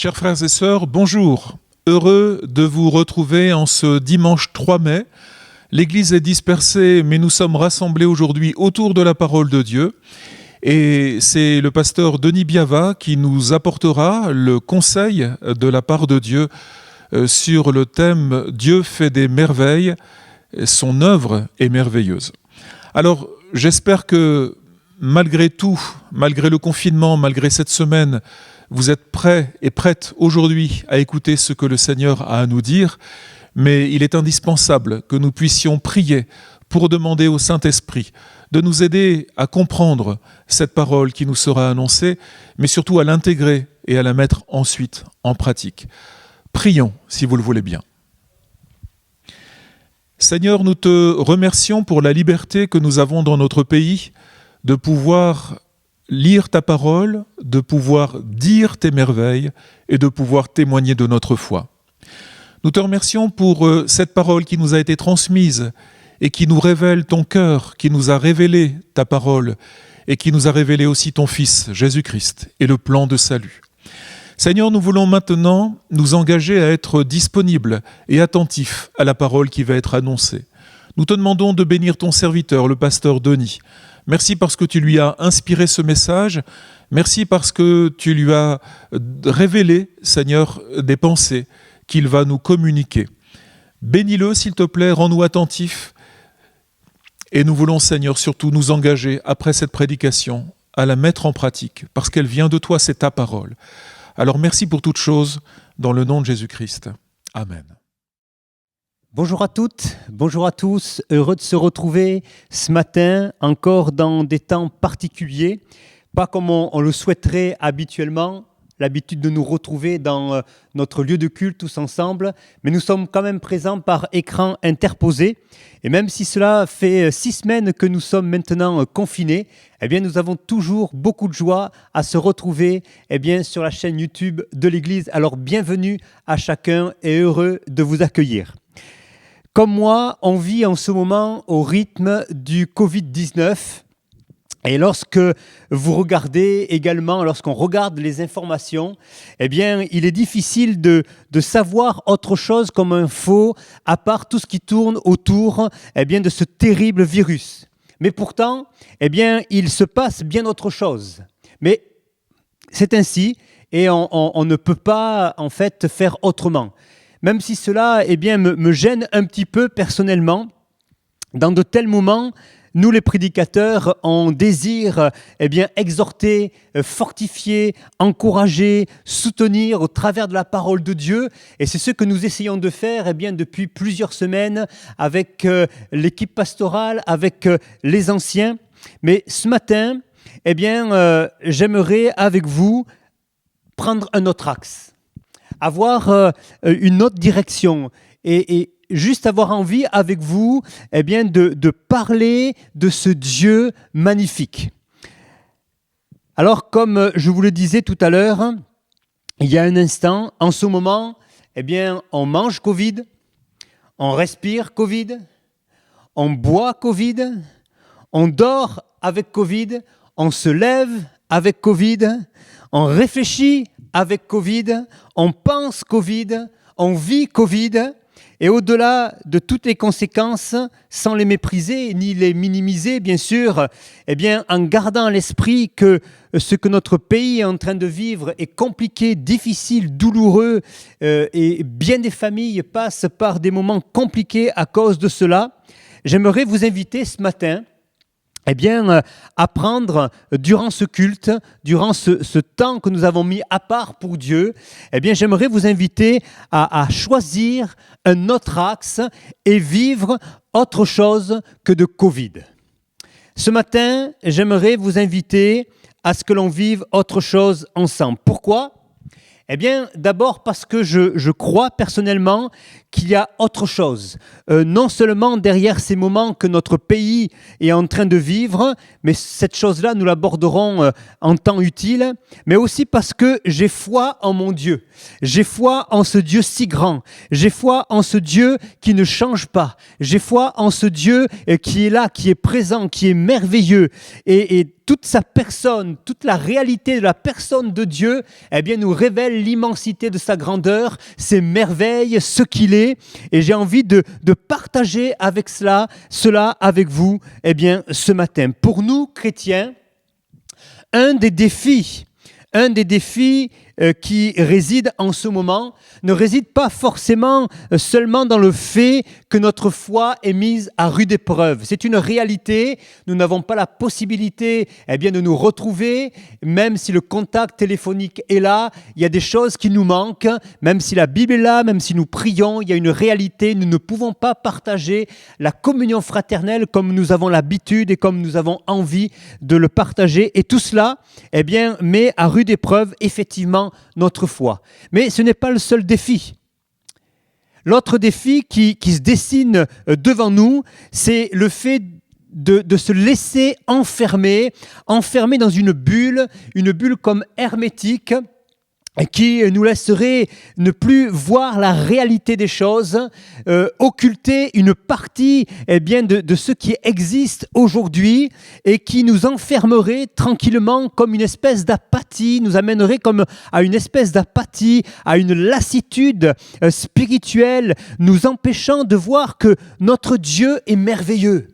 Chers frères et sœurs, bonjour. Heureux de vous retrouver en ce dimanche 3 mai. L'Église est dispersée, mais nous sommes rassemblés aujourd'hui autour de la parole de Dieu. Et c'est le pasteur Denis Biava qui nous apportera le conseil de la part de Dieu sur le thème « Dieu fait des merveilles, son œuvre est merveilleuse ». Alors, j'espère que malgré tout, malgré le confinement, malgré cette semaine, vous êtes prêts et prêtes aujourd'hui à écouter ce que le Seigneur a à nous dire, mais il est indispensable que nous puissions prier pour demander au Saint-Esprit de nous aider à comprendre cette parole qui nous sera annoncée, mais surtout à l'intégrer et à la mettre ensuite en pratique. Prions, si vous le voulez bien. Seigneur, nous te remercions pour la liberté que nous avons dans notre pays de pouvoir lire ta parole, de pouvoir dire tes merveilles et de pouvoir témoigner de notre foi. Nous te remercions pour cette parole qui nous a été transmise et qui nous révèle ton cœur, qui nous a révélé ta parole et qui nous a révélé aussi ton Fils, Jésus-Christ, et le plan de salut. Seigneur, nous voulons maintenant nous engager à être disponibles et attentifs à la parole qui va être annoncée. Nous te demandons de bénir ton serviteur, le pasteur Denis. Merci parce que tu lui as inspiré ce message. Merci parce que tu lui as révélé, Seigneur, des pensées qu'il va nous communiquer. Bénis-le, s'il te plaît, rends-nous attentifs. Et nous voulons, Seigneur, surtout nous engager, après cette prédication, à la mettre en pratique, parce qu'elle vient de toi, c'est ta parole. Alors merci pour toutes choses, dans le nom de Jésus-Christ. Amen. Bonjour à toutes, bonjour à tous, heureux de se retrouver ce matin, encore dans des temps particuliers, pas comme on le souhaiterait habituellement, l'habitude de nous retrouver dans notre lieu de culte tous ensemble, mais nous sommes quand même présents par écran interposé. Et même si cela fait 6 semaines que nous sommes maintenant confinés, eh bien nous avons toujours beaucoup de joie à se retrouver sur la chaîne YouTube de l'Église. Alors bienvenue à chacun et heureux de vous accueillir. Comme moi, on vit en ce moment au rythme du Covid-19. Et lorsque vous regardez également, lorsqu'on regarde les informations, il est difficile de savoir autre chose comme info, à part tout ce qui tourne autour de ce terrible virus. Mais pourtant, il se passe bien autre chose. Mais c'est ainsi, et on ne peut pas en fait faire autrement. Même si cela me gêne un petit peu personnellement, dans de tels moments, nous les prédicateurs, on désire exhorter, fortifier, encourager, soutenir au travers de la parole de Dieu. Et c'est ce que nous essayons de faire depuis plusieurs semaines avec l'équipe pastorale, avec les anciens. Mais ce matin, j'aimerais avec vous prendre un autre axe, avoir une autre direction et juste avoir envie avec vous de parler de ce Dieu magnifique. Alors, comme je vous le disais tout à l'heure, il y a un instant, en ce moment, on mange Covid, on respire Covid, on boit Covid, on dort avec Covid, on se lève avec Covid, on réfléchit avec Covid, on pense Covid, on vit Covid. Et au-delà de toutes les conséquences, sans les mépriser ni les minimiser, bien sûr, en gardant à l'esprit que ce que notre pays est en train de vivre est compliqué, difficile, douloureux, et bien des familles passent par des moments compliqués à cause de cela, j'aimerais vous inviter ce matin à prendre durant ce culte, durant ce temps que nous avons mis à part pour Dieu, j'aimerais vous inviter à choisir un autre axe et vivre autre chose que de Covid. Ce matin, j'aimerais vous inviter à ce que l'on vive autre chose ensemble. Pourquoi ? D'abord parce que je crois personnellement qu'il y a autre chose. Non seulement derrière ces moments que notre pays est en train de vivre, mais cette chose-là, nous l'aborderons en temps utile, mais aussi parce que j'ai foi en mon Dieu. J'ai foi en ce Dieu si grand. J'ai foi en ce Dieu qui ne change pas. J'ai foi en ce Dieu qui est là, qui est présent, qui est merveilleux. Et toute sa personne, toute la réalité de la personne de Dieu, eh bien, nous révèle l'immensité de sa grandeur, ses merveilles, ce qu'il est. Et j'ai envie de partager avec cela avec vous, eh bien, ce matin. Pour nous, chrétiens, un des défis qui réside en ce moment ne réside pas forcément seulement dans le fait que notre foi est mise à rude épreuve. C'est une réalité. Nous n'avons pas la possibilité de nous retrouver, même si le contact téléphonique est là. Il y a des choses qui nous manquent, même si la Bible est là, même si nous prions, il y a une réalité. Nous ne pouvons pas partager la communion fraternelle comme nous avons l'habitude et comme nous avons envie de le partager. Et tout cela met à rude épreuve effectivement notre foi. Mais ce n'est pas le seul défi. L'autre défi qui se dessine devant nous, c'est le fait de se laisser enfermer dans une bulle comme hermétique, qui nous laisserait ne plus voir la réalité des choses, occulter une partie de ce qui existe aujourd'hui et qui nous enfermerait tranquillement comme une espèce d'apathie, nous amènerait comme à une espèce d'apathie, à une lassitude spirituelle, nous empêchant de voir que notre Dieu est merveilleux.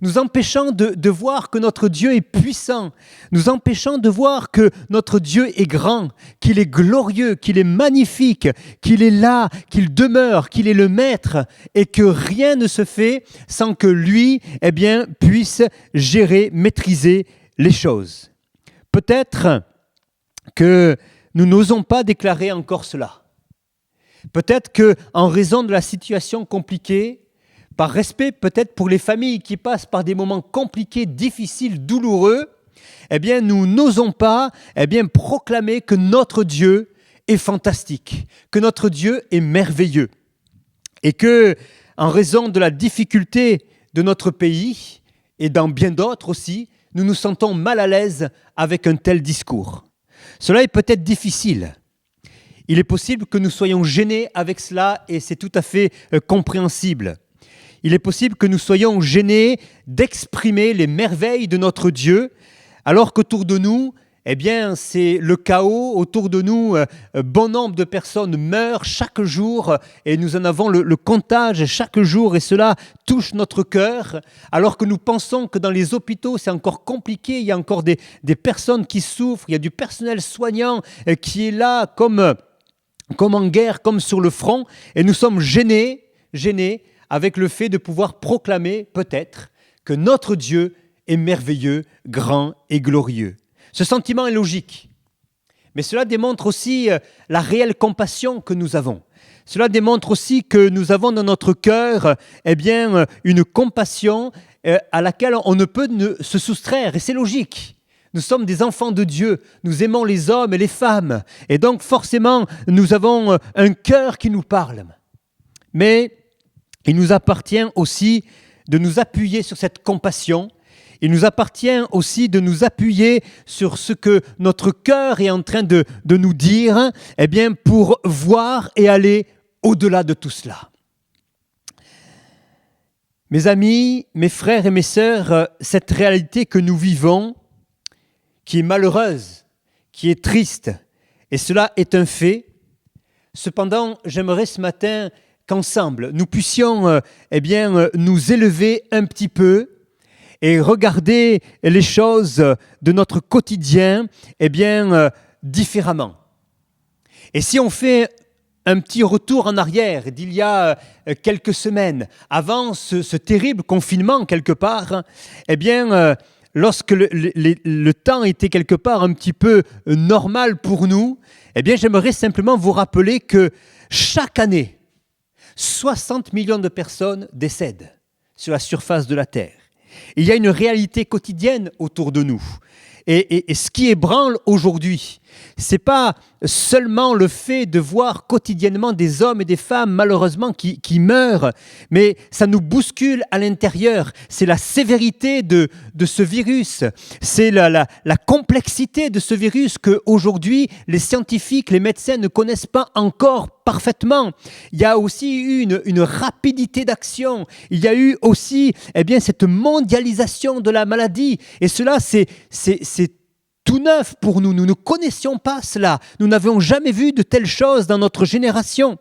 Nous empêchant de voir que notre Dieu est puissant, nous empêchant de voir que notre Dieu est grand, qu'il est glorieux, qu'il est magnifique, qu'il est là, qu'il demeure, qu'il est le maître et que rien ne se fait sans que lui, puisse gérer, maîtriser les choses. Peut-être que nous n'osons pas déclarer encore cela. Peut-être qu'en raison de la situation compliquée, par respect peut-être pour les familles qui passent par des moments compliqués, difficiles, douloureux, nous n'osons pas proclamer que notre Dieu est fantastique, que notre Dieu est merveilleux. Et que, en raison de la difficulté de notre pays, et dans bien d'autres aussi, nous nous sentons mal à l'aise avec un tel discours. Cela est peut-être difficile. Il est possible que nous soyons gênés avec cela, et c'est tout à fait compréhensible. Il est possible que nous soyons gênés d'exprimer les merveilles de notre Dieu, alors qu'autour de nous, c'est le chaos. Autour de nous, bon nombre de personnes meurent chaque jour et nous en avons le comptage chaque jour et cela touche notre cœur, alors que nous pensons que dans les hôpitaux, c'est encore compliqué, il y a encore des personnes qui souffrent, il y a du personnel soignant qui est là comme en guerre, comme sur le front, et nous sommes gênés avec le fait de pouvoir proclamer peut-être que notre Dieu est merveilleux, grand et glorieux. Ce sentiment est logique, mais cela démontre aussi la réelle compassion que nous avons. Cela démontre aussi que nous avons dans notre cœur une compassion à laquelle on ne peut se soustraire, et c'est logique. Nous sommes des enfants de Dieu, nous aimons les hommes et les femmes, et donc forcément nous avons un cœur qui nous parle. Mais il nous appartient aussi de nous appuyer sur cette compassion. Il nous appartient aussi de nous appuyer sur ce que notre cœur est en train de nous dire, pour voir et aller au-delà de tout cela. Mes amis, mes frères et mes sœurs, cette réalité que nous vivons, qui est malheureuse, qui est triste, et cela est un fait. Cependant, j'aimerais ce matin qu'ensemble, nous puissions nous élever un petit peu et regarder les choses de notre quotidien différemment. Et si on fait un petit retour en arrière d'il y a quelques semaines, avant ce terrible confinement quelque part, lorsque le temps était quelque part un petit peu normal pour nous, j'aimerais simplement vous rappeler que chaque année, 60 millions de personnes décèdent sur la surface de la Terre. Il y a une réalité quotidienne autour de nous. Et ce qui ébranle aujourd'hui, C'est pas seulement le fait de voir quotidiennement des hommes et des femmes malheureusement qui meurent, mais ça nous bouscule à l'intérieur. C'est la sévérité de ce virus, c'est la complexité de ce virus qu'aujourd'hui les scientifiques, les médecins ne connaissent pas encore parfaitement. Il y a aussi eu une rapidité d'action, il y a eu aussi cette mondialisation de la maladie, et cela c'est tout neuf pour nous. Nous ne connaissions pas cela. Nous n'avions jamais vu de telles choses dans notre génération.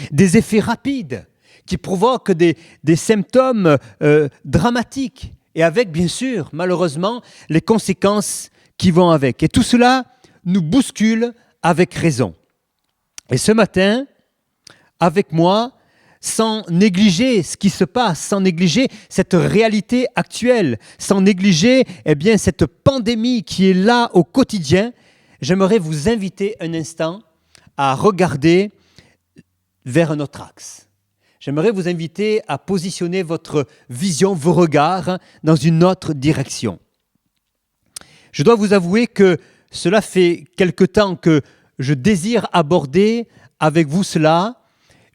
Des effets rapides qui provoquent des symptômes dramatiques et avec, bien sûr, malheureusement, les conséquences qui vont avec. Et tout cela nous bouscule avec raison. Et ce matin, avec moi, sans négliger ce qui se passe, sans négliger cette réalité actuelle, sans négliger cette pandémie qui est là au quotidien, j'aimerais vous inviter un instant à regarder vers un autre axe. J'aimerais vous inviter à positionner votre vision, vos regards dans une autre direction. Je dois vous avouer que cela fait quelque temps que je désire aborder avec vous cela.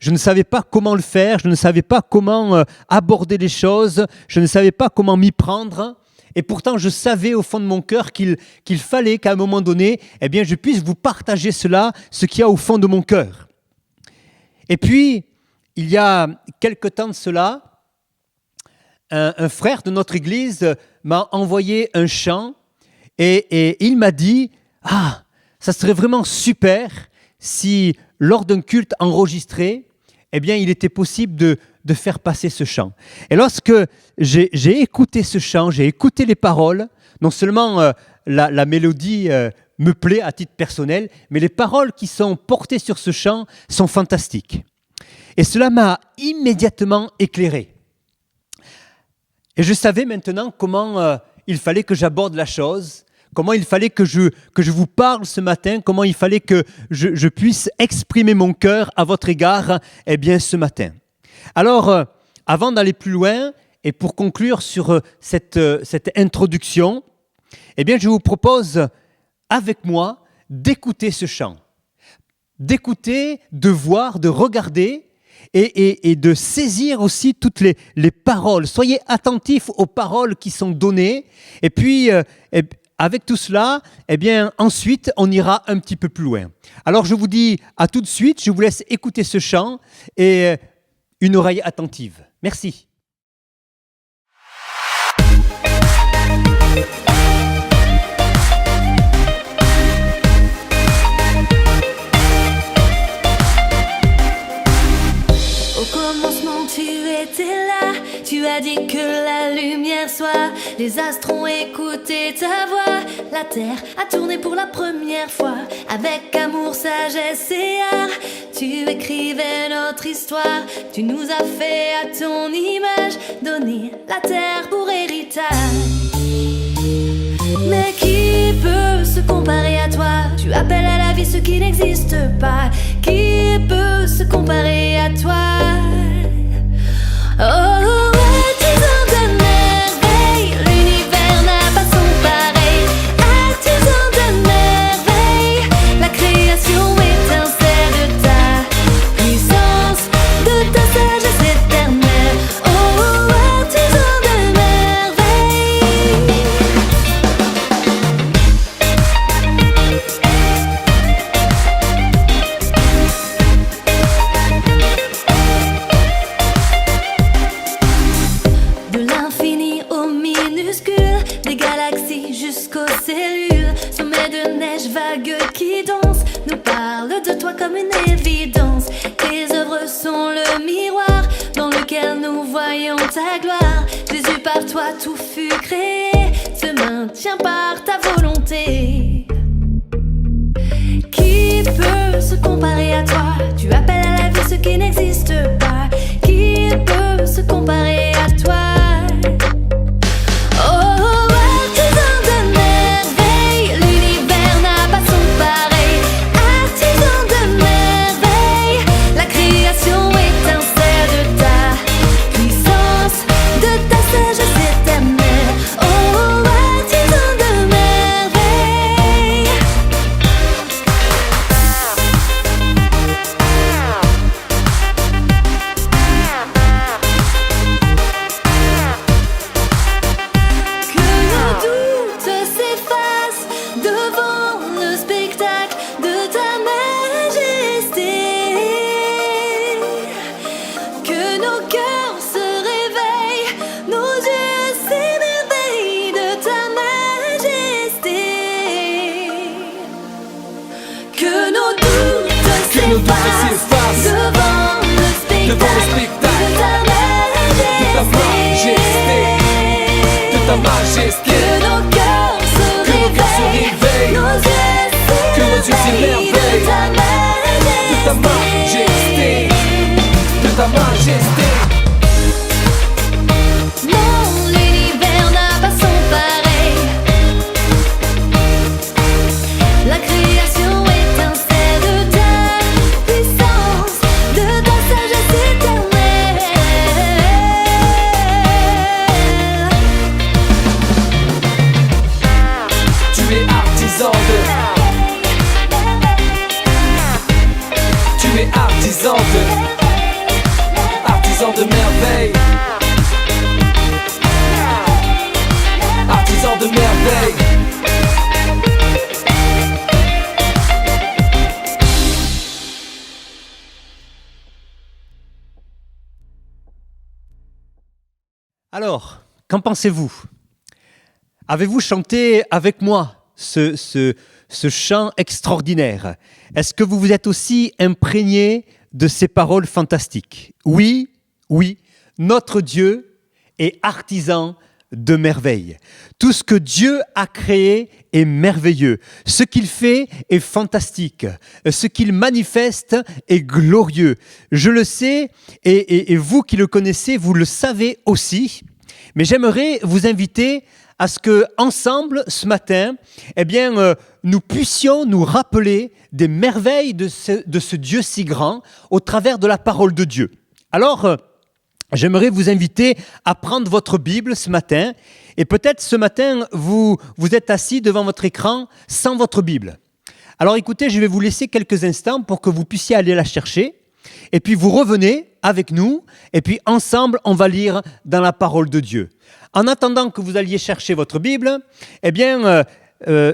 Je ne savais pas comment le faire, je ne savais pas comment aborder les choses, je ne savais pas comment m'y prendre. Et pourtant, je savais au fond de mon cœur qu'il fallait qu'à un moment donné, je puisse vous partager cela, ce qu'il y a au fond de mon cœur. Et puis, il y a quelque temps de cela, un frère de notre église m'a envoyé un chant et il m'a dit « Ah, ça serait vraiment super si lors d'un culte enregistré, il était possible de faire passer ce chant. » Et lorsque j'ai écouté ce chant, j'ai écouté les paroles, non seulement la mélodie me plaît à titre personnel, mais les paroles qui sont portées sur ce chant sont fantastiques. Et cela m'a immédiatement éclairé. Et je savais maintenant comment il fallait que j'aborde la chose, comment il fallait que je vous parle ce matin, comment il fallait que je puisse exprimer mon cœur à votre égard ce matin. Alors, avant d'aller plus loin et pour conclure sur cette introduction, je vous propose avec moi d'écouter ce chant, d'écouter, de voir, de regarder et de saisir aussi toutes les paroles. Soyez attentifs aux paroles qui sont données et puis avec tout cela, ensuite, on ira un petit peu plus loin. Alors, je vous dis à tout de suite, je vous laisse écouter ce chant et une oreille attentive. Merci. Au commencement, tu étais là. Tu as dit que la lumière soit. Les astres ont écouté ta voix. La terre a tourné pour la première fois. Avec amour, sagesse et art, tu écrivais notre histoire. Tu nous as fait à ton image, donné la terre pour héritage. Mais qui peut se comparer à toi? Tu appelles à la vie ce qui n'existe pas. Qui peut se comparer à toi? Oh, artisan de merveille, l'univers n'a pas son pareil. Artisan de merveille, la création étincelle de ta puissance, de ta sagesse éternelle. Oh, artisan de merveille. De l'infini au minuscule, des galaxies jusqu'aux cellules, sommet de neige vague qui danse, nous parle de toi comme une évidence. Tes œuvres sont le miroir dans lequel nous voyons ta gloire. Jésus, par toi tout fut créé, se maintient par ta volonté. Qui peut se comparer à toi? Tu appelles à la vie ce qui n'existe pas. Qui peut se comparer à toi? Oh, artisan de merveille, l'univers n'a pas son pareil. Artisan de merveille, la création étincelle de ta puissance, de ta sagesse éternelle. Oh, artisan de merveille. cœurs se réveillent, nos yeux s'émerveillent de ta majesté. Que nos doutes s'effacent devant le spectacle de ta majesté. De ta majesté. Que nos cœurs se réveillent, nos yeux s'émerveillent de ta majesté. De ta majesté. Non, l'univers n'a pas son pareil. La création étincelle de ta puissance, de ta sagesse éternelle. Tu es artisan de merveille. Artisan de merveille. Alors, qu'en pensez-vous? Avez-vous chanté avec moi ce chant extraordinaire? Est-ce que vous vous êtes aussi imprégné de ces paroles fantastiques? Oui, oui, notre Dieu est artisan de merveilles. Tout ce que Dieu a créé est merveilleux. Ce qu'il fait est fantastique. Ce qu'il manifeste est glorieux. Je le sais, et vous qui le connaissez, vous le savez aussi. Mais j'aimerais vous inviter à ce que, ensemble, ce matin, nous puissions nous rappeler des merveilles de ce Dieu si grand au travers de la parole de Dieu. Alors, j'aimerais vous inviter à prendre votre Bible ce matin, et peut-être ce matin, vous êtes assis devant votre écran sans votre Bible. Alors écoutez, je vais vous laisser quelques instants pour que vous puissiez aller la chercher, et puis vous revenez avec nous, et puis ensemble, on va lire dans la parole de Dieu. En attendant que vous alliez chercher votre Bible,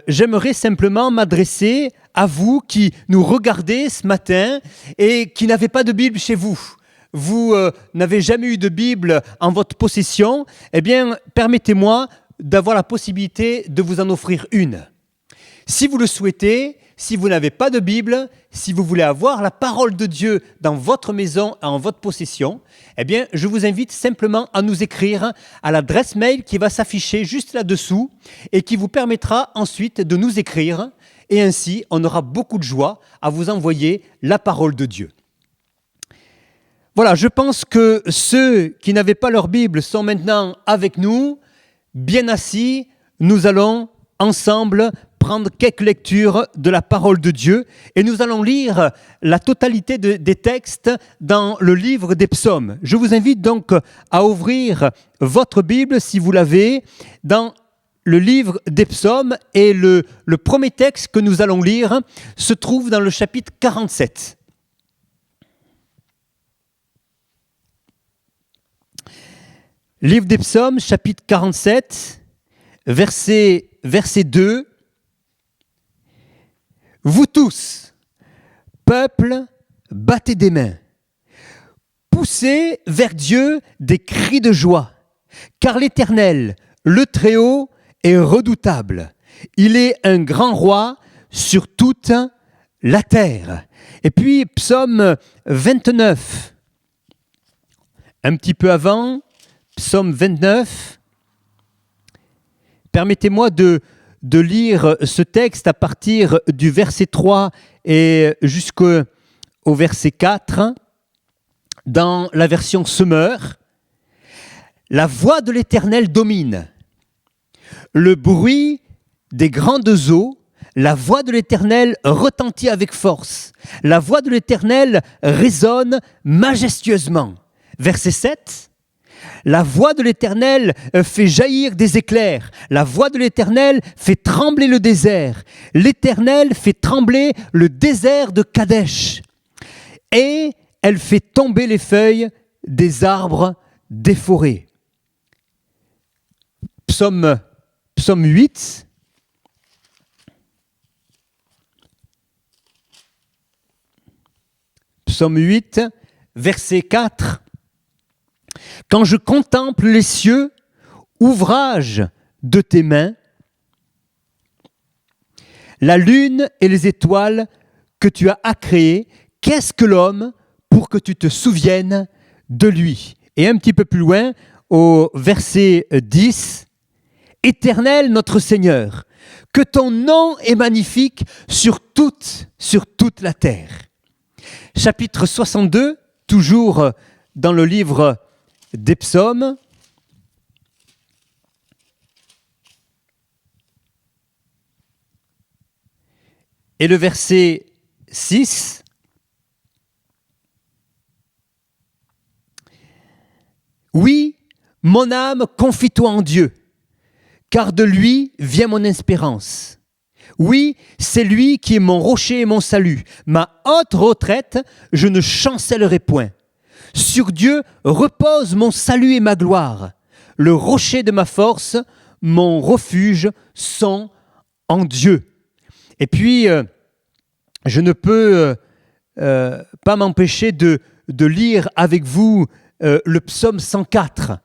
j'aimerais simplement m'adresser à vous qui nous regardez ce matin et qui n'avez pas de Bible chez vous. Vous n'avez jamais eu de Bible en votre possession, permettez-moi d'avoir la possibilité de vous en offrir une. Si vous le souhaitez, si vous n'avez pas de Bible, si vous voulez avoir la parole de Dieu dans votre maison et en votre possession, je vous invite simplement à nous écrire à l'adresse mail qui va s'afficher juste là-dessous et qui vous permettra ensuite de nous écrire. Et ainsi, on aura beaucoup de joie à vous envoyer la parole de Dieu. Voilà, je pense que ceux qui n'avaient pas leur Bible sont maintenant avec nous, bien assis. Nous allons ensemble prendre quelques lectures de la parole de Dieu et nous allons lire la totalité des textes dans le livre des psaumes. Je vous invite donc à ouvrir votre Bible, si vous l'avez, dans le livre des psaumes et le premier texte que nous allons lire se trouve dans le chapitre 47. Livre des psaumes, chapitre 47, verset 2. Vous tous, peuple, battez des mains. Poussez vers Dieu des cris de joie, car l'Éternel, le Très-Haut, est redoutable. Il est un grand roi sur toute la terre. Et puis, psaume 29, un petit peu avant, psaume 29. Permettez-moi de lire ce texte à partir du verset 3 et jusqu'au verset 4 dans la version Semeur. La voix de l'Éternel domine. Le bruit des grandes eaux, la voix de l'Éternel retentit avec force. La voix de l'Éternel résonne majestueusement. Verset 7. La voix de l'Éternel fait jaillir des éclairs. La voix de l'Éternel fait trembler le désert. L'Éternel fait trembler le désert de Kadesh. Et elle fait tomber les feuilles des arbres des forêts. Psaume 8. Psaume 8, verset 4. Quand je contemple les cieux, ouvrage de tes mains, la lune et les étoiles que tu as créées, qu'est-ce que l'homme pour que tu te souviennes de lui? Et un petit peu plus loin, au verset 10, Éternel notre Seigneur, que ton nom est magnifique sur toute la terre. Chapitre 62, toujours dans le livre des psaumes. Et le verset 6. Oui, mon âme, confie-toi en Dieu, car de lui vient mon espérance. Oui, c'est lui qui est mon rocher et mon salut. Ma haute retraite, je ne chancellerai point. Sur Dieu repose mon salut et ma gloire. Le rocher de ma force, mon refuge sont en Dieu. Et puis, je ne peux pas m'empêcher de lire avec vous le psaume 104.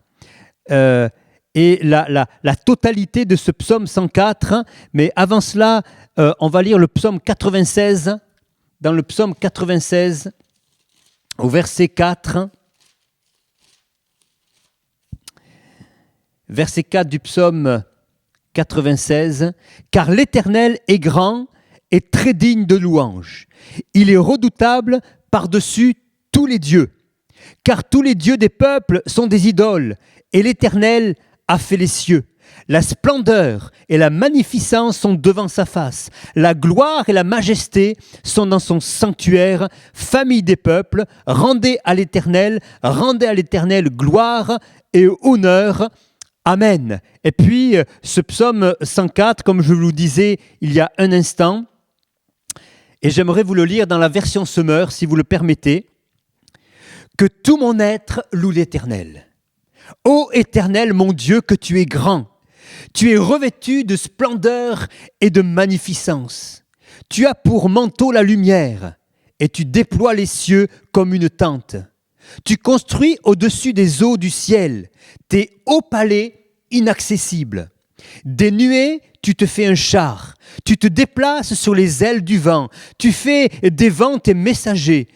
Et la totalité de ce psaume 104, mais avant cela, on va lire le psaume 96, dans le psaume 96, au verset 4. Verset 4 du psaume 96, « Car l'Éternel est grand et très digne de louange. Il est redoutable par-dessus tous les dieux. Car tous les dieux des peuples sont des idoles, et l'Éternel a fait les cieux. La splendeur et la magnificence sont devant sa face. La gloire et la majesté sont dans son sanctuaire. Famille des peuples, rendez à l'Éternel gloire et honneur. Amen. » Et puis, ce psaume 104, comme je vous le disais il y a un instant, et j'aimerais vous le lire dans la version Semeur, si vous le permettez. « Que tout mon être loue l'Éternel. Ô Éternel, mon Dieu, que tu es grand. Tu es revêtu de splendeur et de magnificence. Tu as pour manteau la lumière, et tu déploies les cieux comme une tente. Tu construis au-dessus des eaux du ciel tes hauts palais inaccessibles. Des nuées, tu te fais un char. Tu te déplaces sur les ailes du vent. Tu fais des vents tes messagers.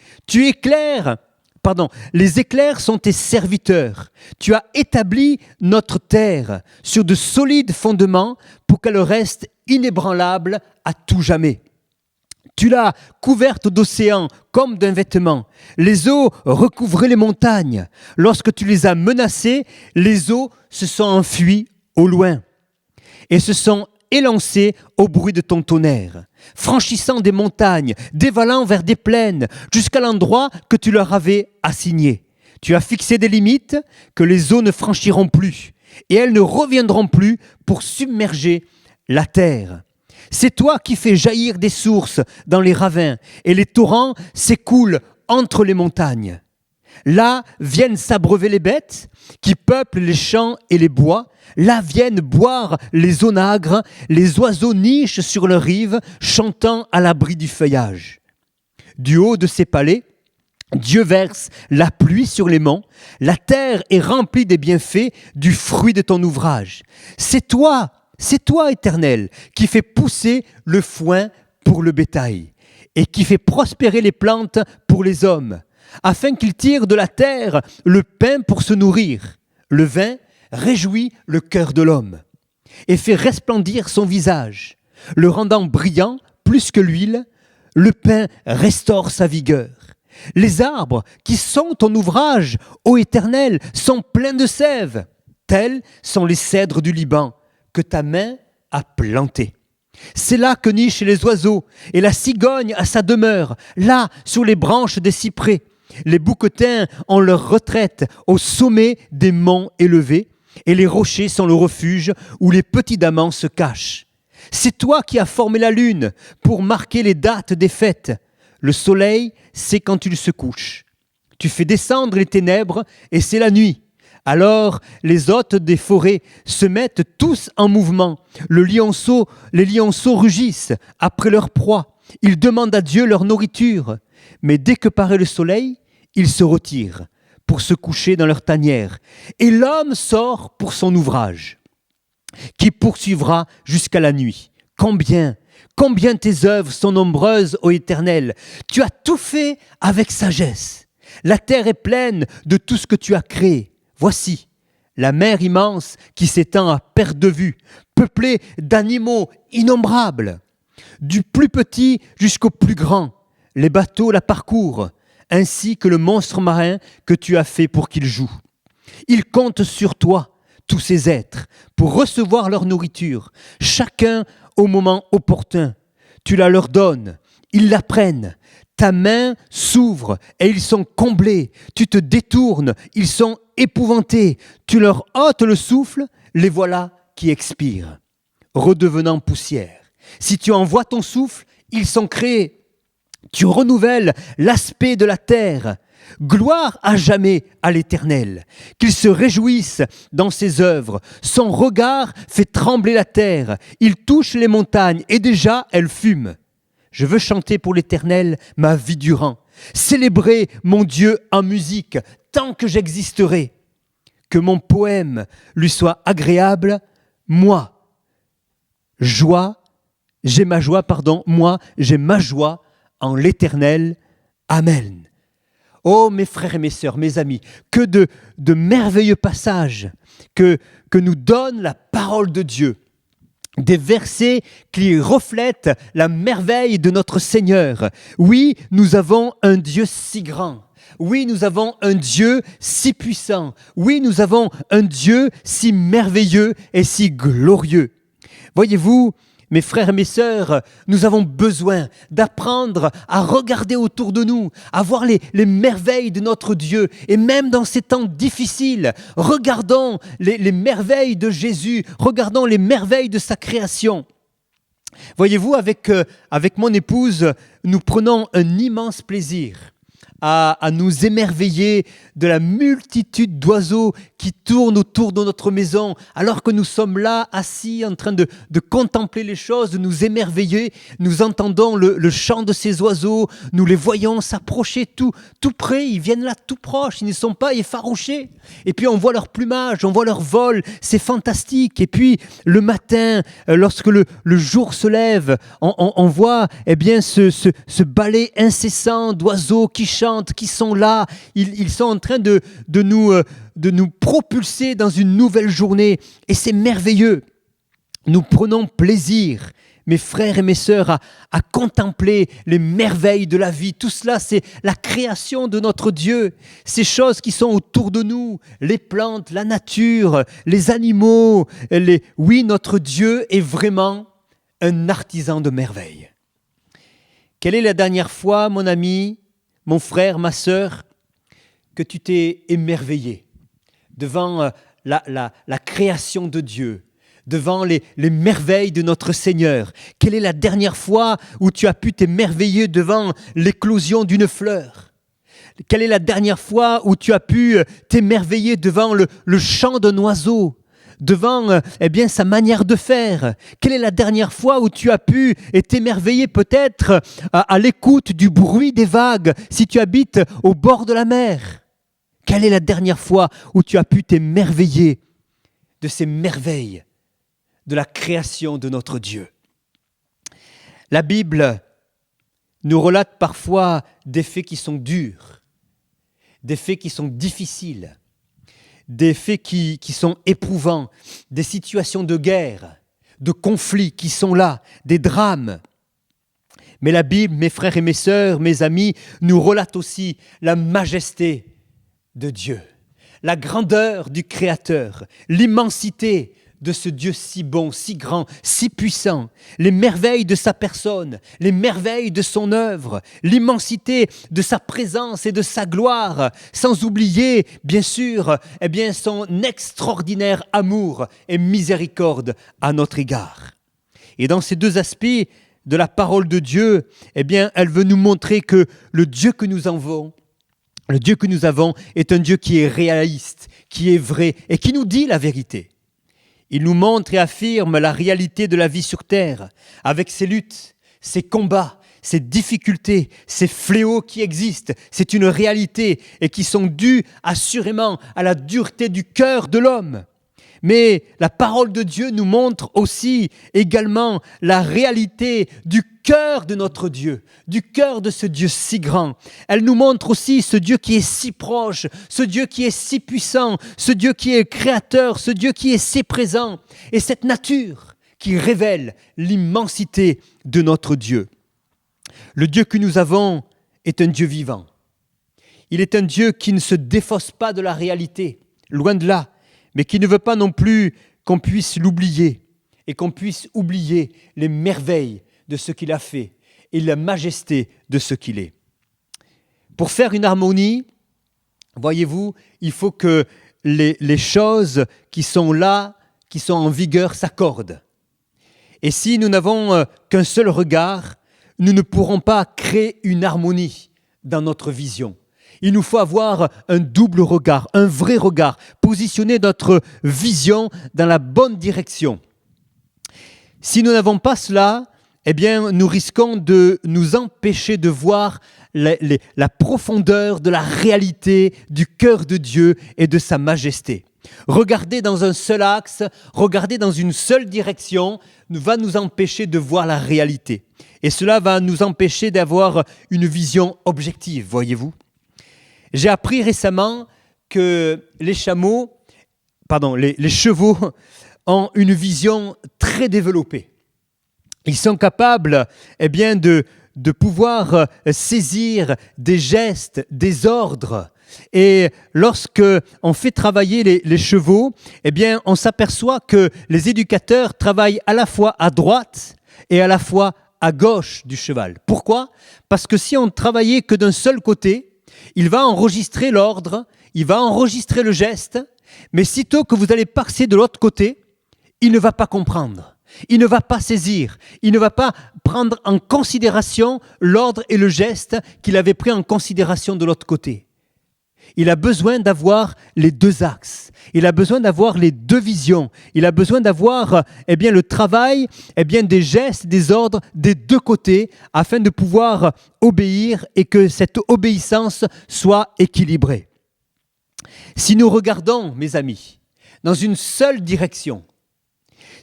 Les éclairs sont tes serviteurs. Tu as établi notre terre sur de solides fondements pour qu'elle reste inébranlable à tout jamais. Tu l'as couverte d'océans comme d'un vêtement. Les eaux recouvraient les montagnes. Lorsque tu les as menacées, les eaux se sont enfuies au loin et se sont élancées au bruit de ton tonnerre, franchissant des montagnes, dévalant vers des plaines, jusqu'à l'endroit que tu leur avais assigné. Tu as fixé des limites que les eaux ne franchiront plus, et elles ne reviendront plus pour submerger la terre. C'est toi qui fais jaillir des sources dans les ravins, et les torrents s'écoulent entre les montagnes. Là viennent s'abreuver les bêtes qui peuplent les champs et les bois. Là viennent boire les onagres. Les oiseaux nichent sur leurs rives, chantant à l'abri du feuillage. Du haut de ses palais, Dieu verse la pluie sur les monts. La terre est remplie des bienfaits du fruit de ton ouvrage. C'est toi, Éternel, qui fais pousser le foin pour le bétail et qui fait prospérer les plantes pour les hommes, afin qu'ils tirent de la terre le pain pour se nourrir. Le vin réjouit le cœur de l'homme et fait resplendir son visage, le rendant brillant plus que l'huile. Le pain restaure sa vigueur. Les arbres qui sont ton ouvrage, ô Éternel, sont pleins de sève. Tels sont les cèdres du Liban que ta main a plantés. C'est là que nichent les oiseaux, et la cigogne a sa demeure, là, sur les branches des cyprès. Les bouquetins ont leur retraite au sommet des monts élevés, et les rochers sont le refuge où les petits damans se cachent. C'est toi qui as formé la lune pour marquer les dates des fêtes. Le soleil, c'est quand il se couche. Tu fais descendre les ténèbres, et c'est la nuit. Alors les hôtes des forêts se mettent tous en mouvement. Les lionceaux rugissent après leur proie. Ils demandent à Dieu leur nourriture. Mais dès que paraît le soleil, ils se retirent pour se coucher dans leur tanière, et l'homme sort pour son ouvrage, qui poursuivra jusqu'à la nuit. Combien tes œuvres sont nombreuses, ô Éternel! Tu as tout fait avec sagesse. La terre est pleine de tout ce que tu as créé. Voici la mer immense qui s'étend à perte de vue, peuplée d'animaux innombrables. Du plus petit jusqu'au plus grand, les bateaux la parcourent, ainsi que le monstre marin que tu as fait pour qu'il joue. Ils comptent sur toi, tous ces êtres, pour recevoir leur nourriture, chacun au moment opportun. Tu la leur donnes, ils la prennent. Ta main s'ouvre et ils sont comblés. Tu te détournes, ils sont épouvantés. Tu leur ôtes le souffle, les voilà qui expirent, redevenant poussière. Si tu envoies ton souffle, ils sont créés. Tu renouvelles l'aspect de la terre. Gloire à jamais à l'Éternel, qu'il se réjouisse dans ses œuvres. Son regard fait trembler la terre. Il touche les montagnes et déjà elles fument. Je veux chanter pour l'Éternel ma vie durant, célébrer mon Dieu en musique tant que j'existerai. Que mon poème lui soit agréable, moi, j'ai ma joie en l'Éternel. Amen. Oh mes frères et mes sœurs, mes amis, que de merveilleux passages que nous donne la parole de Dieu. Des versets qui reflètent la merveille de notre Seigneur. Oui, nous avons un Dieu si grand. Oui, nous avons un Dieu si puissant. Oui, nous avons un Dieu si merveilleux et si glorieux. Voyez-vous, mes frères et mes sœurs, nous avons besoin d'apprendre à regarder autour de nous, à voir les merveilles de notre Dieu. Et même dans ces temps difficiles, regardons les merveilles de Jésus, regardons les merveilles de sa création. Voyez-vous, avec mon épouse, nous prenons un immense plaisir à nous émerveiller de la multitude d'oiseaux qui tournent autour de notre maison, alors que nous sommes là, assis, en train de contempler les choses, de nous émerveiller. Nous entendons le chant de ces oiseaux, nous les voyons s'approcher tout près, ils viennent là tout proches, ils ne sont pas effarouchés. Et puis on voit leur plumage, on voit leur vol, c'est fantastique. Et puis le matin, lorsque le jour se lève, on voit ce balai incessant d'oiseaux qui chantent, qui sont là, ils sont en train de nous propulser dans une nouvelle journée, et c'est merveilleux. Nous prenons plaisir, mes frères et mes sœurs, à contempler les merveilles de la vie. Tout cela, c'est la création de notre Dieu, ces choses qui sont autour de nous, les plantes, la nature, les animaux. Oui, notre Dieu est vraiment un artisan de merveilles. Quelle est la dernière fois, mon ami, mon frère, ma sœur, que tu t'es émerveillé devant la création de Dieu, devant les merveilles de notre Seigneur? Quelle est la dernière fois où tu as pu t'émerveiller devant l'éclosion d'une fleur? Quelle est la dernière fois où tu as pu t'émerveiller devant le chant d'un oiseau, devant sa manière de faire? Quelle est la dernière fois où tu as pu t'émerveiller peut-être à l'écoute du bruit des vagues si tu habites au bord de la mer? Quelle est la dernière fois où tu as pu t'émerveiller de ces merveilles de la création de notre Dieu? La Bible nous relate parfois des faits qui sont durs, des faits qui sont difficiles, des faits qui sont éprouvants, des situations de guerre, de conflits qui sont là, des drames. Mais la Bible, mes frères et mes sœurs, mes amis, nous relate aussi la majesté de Dieu, la grandeur du Créateur, l'immensité de ce Dieu si bon, si grand, si puissant, les merveilles de sa personne, les merveilles de son œuvre, l'immensité de sa présence et de sa gloire, sans oublier, bien sûr, son extraordinaire amour et miséricorde à notre égard. Et dans ces deux aspects de la parole de Dieu, elle veut nous montrer que le Dieu que nous avons est un Dieu qui est réaliste, qui est vrai et qui nous dit la vérité. Il nous montre et affirme la réalité de la vie sur terre, avec ses luttes, ses combats, ces difficultés, ces fléaux qui existent, c'est une réalité et qui sont dus assurément à la dureté du cœur de l'homme. Mais la parole de Dieu nous montre aussi également la réalité du cœur de notre Dieu, du cœur de ce Dieu si grand. Elle nous montre aussi ce Dieu qui est si proche, ce Dieu qui est si puissant, ce Dieu qui est créateur, ce Dieu qui est si présent. Et cette nature qui révèle l'immensité de notre Dieu. Le Dieu que nous avons est un Dieu vivant. Il est un Dieu qui ne se défausse pas de la réalité, loin de là, mais qui ne veut pas non plus qu'on puisse l'oublier et qu'on puisse oublier les merveilles de ce qu'il a fait et la majesté de ce qu'il est. Pour faire une harmonie, voyez-vous, il faut que les choses qui sont là, qui sont en vigueur, s'accordent. Et si nous n'avons qu'un seul regard, nous ne pourrons pas créer une harmonie dans notre vision. Il nous faut avoir un double regard, un vrai regard, positionner notre vision dans la bonne direction. Si nous n'avons pas cela, eh bien, nous risquons de nous empêcher de voir la profondeur de la réalité du cœur de Dieu et de sa majesté. Regarder dans un seul axe, regarder dans une seule direction, va nous empêcher de voir la réalité. Et cela va nous empêcher d'avoir une vision objective, voyez-vous. J'ai appris récemment que les chevaux ont une vision très développée. Ils sont capables de pouvoir saisir des gestes, des ordres. Et lorsque on fait travailler les chevaux, on s'aperçoit que les éducateurs travaillent à la fois à droite et à la fois à gauche du cheval. Pourquoi ? Parce que si on travaillait que d'un seul côté, il va enregistrer l'ordre, il va enregistrer le geste, mais sitôt que vous allez passer de l'autre côté, il ne va pas comprendre, il ne va pas saisir, il ne va pas prendre en considération l'ordre et le geste qu'il avait pris en considération de l'autre côté. Il a besoin d'avoir les deux axes, il a besoin d'avoir les deux visions, il a besoin d'avoir le travail des gestes, des ordres des deux côtés afin de pouvoir obéir et que cette obéissance soit équilibrée. Si nous regardons, mes amis, dans une seule direction,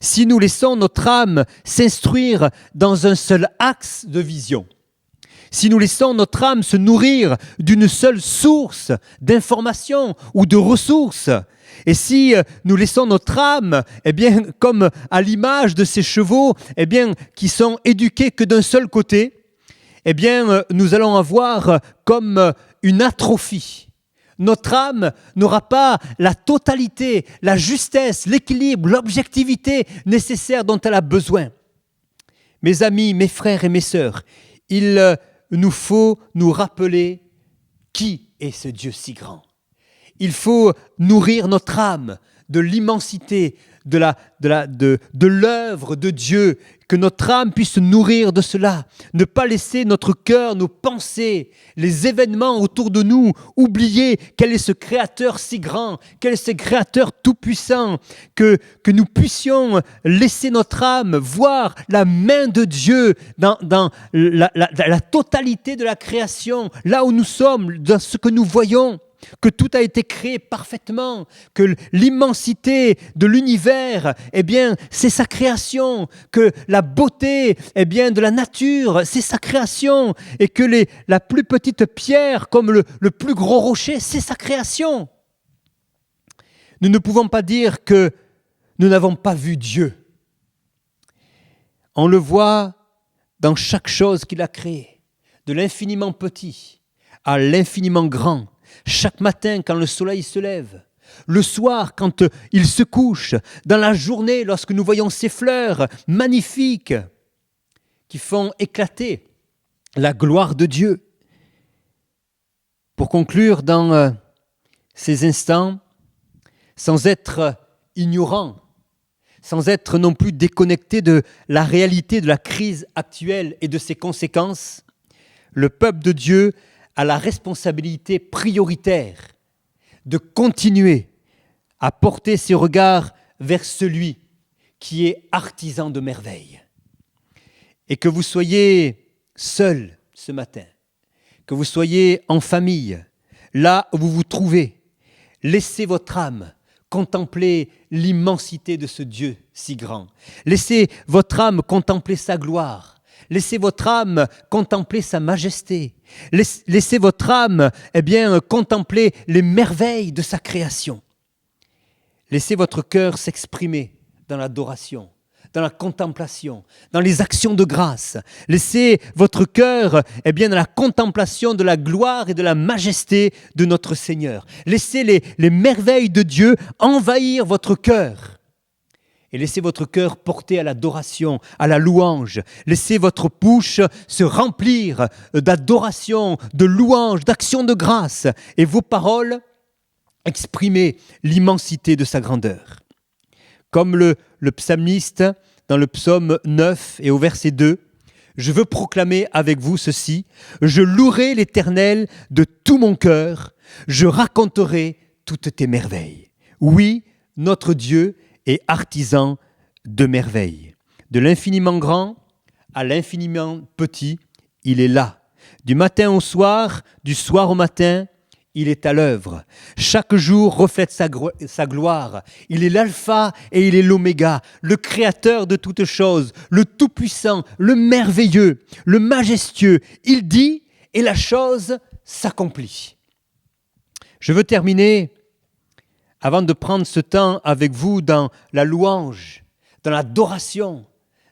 si nous laissons notre âme s'instruire dans un seul axe de vision, si nous laissons notre âme se nourrir d'une seule source d'information ou de ressources, et si nous laissons notre âme, comme à l'image de ces chevaux, qui sont éduqués que d'un seul côté, nous allons avoir comme une atrophie. Notre âme n'aura pas la totalité, la justesse, l'équilibre, l'objectivité nécessaire dont elle a besoin. Mes amis, mes frères et mes sœurs, il nous faut nous rappeler qui est ce Dieu si grand. Il faut nourrir notre âme de l'immensité, de l'œuvre de Dieu, que notre âme puisse se nourrir de cela, ne pas laisser notre cœur, nos pensées, les événements autour de nous, oublier quel est ce Créateur si grand, quel est ce Créateur tout-puissant, que nous puissions laisser notre âme voir la main de Dieu dans la totalité de la création, là où nous sommes, dans ce que nous voyons. Que tout a été créé parfaitement, que l'immensité de l'univers, c'est sa création, que la beauté, de la nature, c'est sa création, et que la plus petite pierre, comme le plus gros rocher, c'est sa création. Nous ne pouvons pas dire que nous n'avons pas vu Dieu. On le voit dans chaque chose qu'il a créée, de l'infiniment petit à l'infiniment grand. Chaque matin, quand le soleil se lève, le soir, quand il se couche, dans la journée, lorsque nous voyons ces fleurs magnifiques qui font éclater la gloire de Dieu. Pour conclure dans ces instants, sans être ignorant, sans être non plus déconnecté de la réalité de la crise actuelle et de ses conséquences, le peuple de Dieu a la responsabilité prioritaire de continuer à porter ses regards vers celui qui est artisan de merveilles. Et que vous soyez seul ce matin, que vous soyez en famille, là où vous vous trouvez, laissez votre âme contempler l'immensité de ce Dieu si grand. Laissez votre âme contempler sa gloire. Laissez votre âme contempler sa majesté. Laissez votre âme contempler les merveilles de sa création. Laissez votre cœur s'exprimer dans l'adoration, dans la contemplation, dans les actions de grâce. Laissez votre cœur dans la contemplation de la gloire et de la majesté de notre Seigneur. Laissez les merveilles de Dieu envahir votre cœur. Et laissez votre cœur porter à l'adoration, à la louange. Laissez votre bouche se remplir d'adoration, de louange, d'actions de grâce. Et vos paroles exprimer l'immensité de sa grandeur. Comme le psalmiste, dans le psaume 9 et au verset 2, « Je veux proclamer avec vous ceci, je louerai l'Éternel de tout mon cœur, je raconterai toutes tes merveilles. Oui, notre Dieu est artisan de merveilles. De l'infiniment grand à l'infiniment petit, il est là. Du matin au soir, du soir au matin, il est à l'œuvre. Chaque jour reflète sa gloire. Il est l'alpha et il est l'oméga, le créateur de toutes choses, le tout-puissant, le merveilleux, le majestueux. Il dit et la chose s'accomplit. » Je veux terminer, avant de prendre ce temps avec vous dans la louange, dans l'adoration,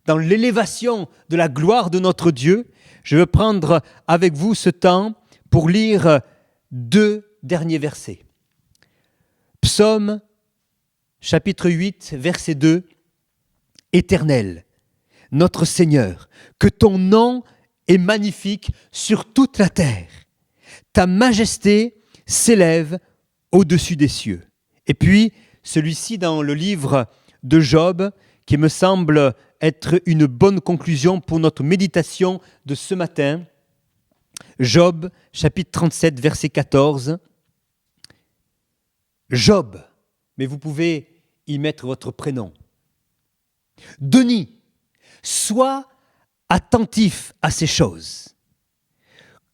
dans l'élévation de la gloire de notre Dieu, je veux prendre avec vous ce temps pour lire 2 derniers versets. Psaume, chapitre 8, verset 2. « Éternel, notre Seigneur, que ton nom est magnifique sur toute la terre. Ta majesté s'élève au-dessus des cieux. » Et puis, celui-ci dans le livre de Job, qui me semble être une bonne conclusion pour notre méditation de ce matin. Job, chapitre 37, verset 14. Job, mais vous pouvez y mettre votre prénom. Denis, sois attentif à ces choses.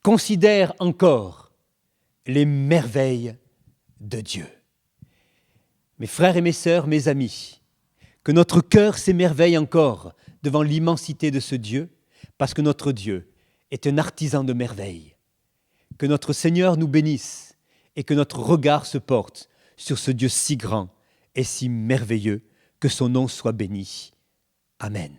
Considère encore les merveilles de Dieu. Mes frères et mes sœurs, mes amis, que notre cœur s'émerveille encore devant l'immensité de ce Dieu, parce que notre Dieu est un artisan de merveilles. Que notre Seigneur nous bénisse et que notre regard se porte sur ce Dieu si grand et si merveilleux, que son nom soit béni. Amen.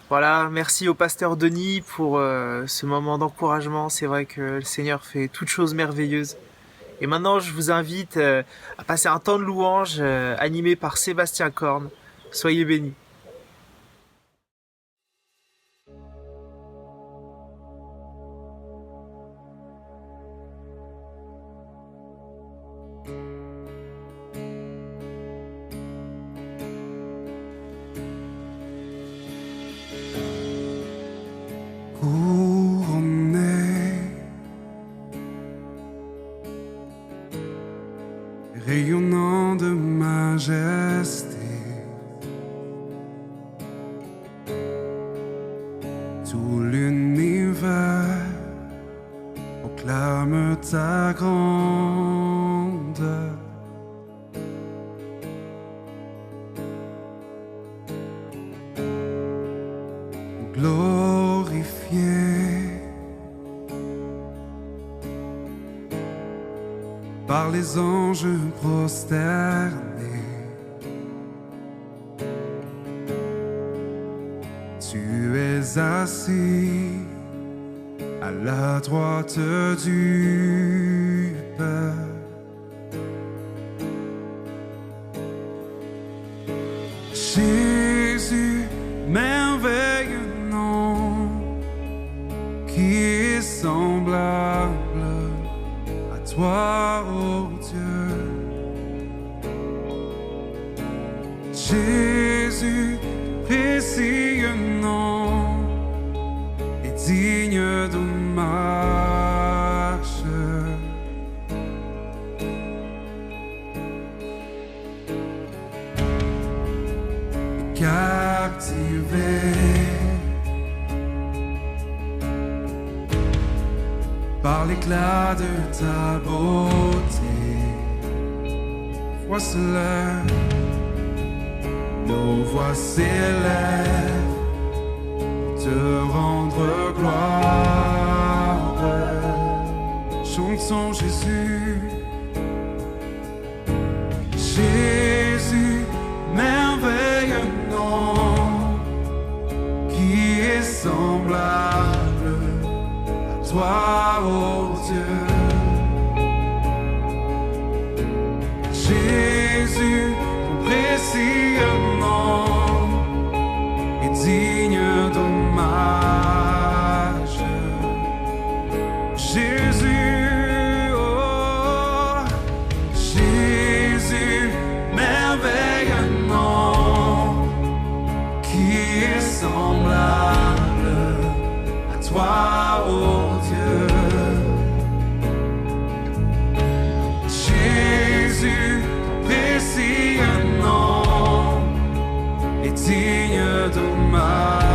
Voilà, merci au pasteur Denis pour ce moment d'encouragement. C'est vrai que le Seigneur fait toutes choses merveilleuses. Et maintenant, je vous invite à passer un temps de louange animé par Sébastien Korn. Soyez bénis. Rayonnant de majesté, tout l'univers proclame ta grandeur. Glorifié par les anges prosternés, tu es assis à la droite du Père. Jésus, merveilleux nom, qui est semblable à toi, ô Dieu. Jésus, précieux nom, est digne d'hommage. Captivé par l'éclat de ta beauté. Voix se lève, nos voix s'élèvent pour te rendre gloire. Chantons Jésus, Jésus, merveilleux nom, qui est semblable à toi, ô Dieu. Jésus, ton précieux nom est digne d'hommage. Jésus, oh, Jésus, merveilleux nom, qui est semblable à toi, ô Dieu. Jésus, ton précieux nom est digne d'hommage.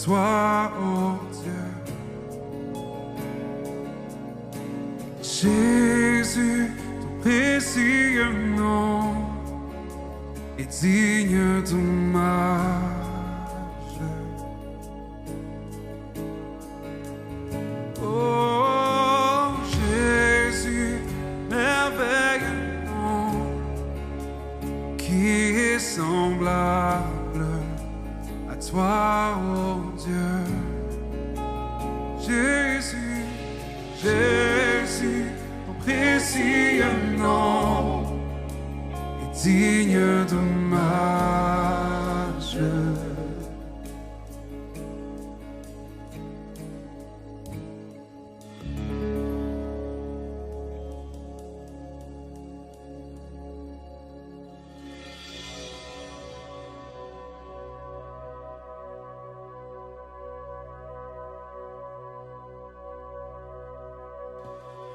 toi, ô Dieu. Jésus, ton précieux nom est digne d'hommage. Jésus, Jésus, ton précieux nom est digne d'hommage.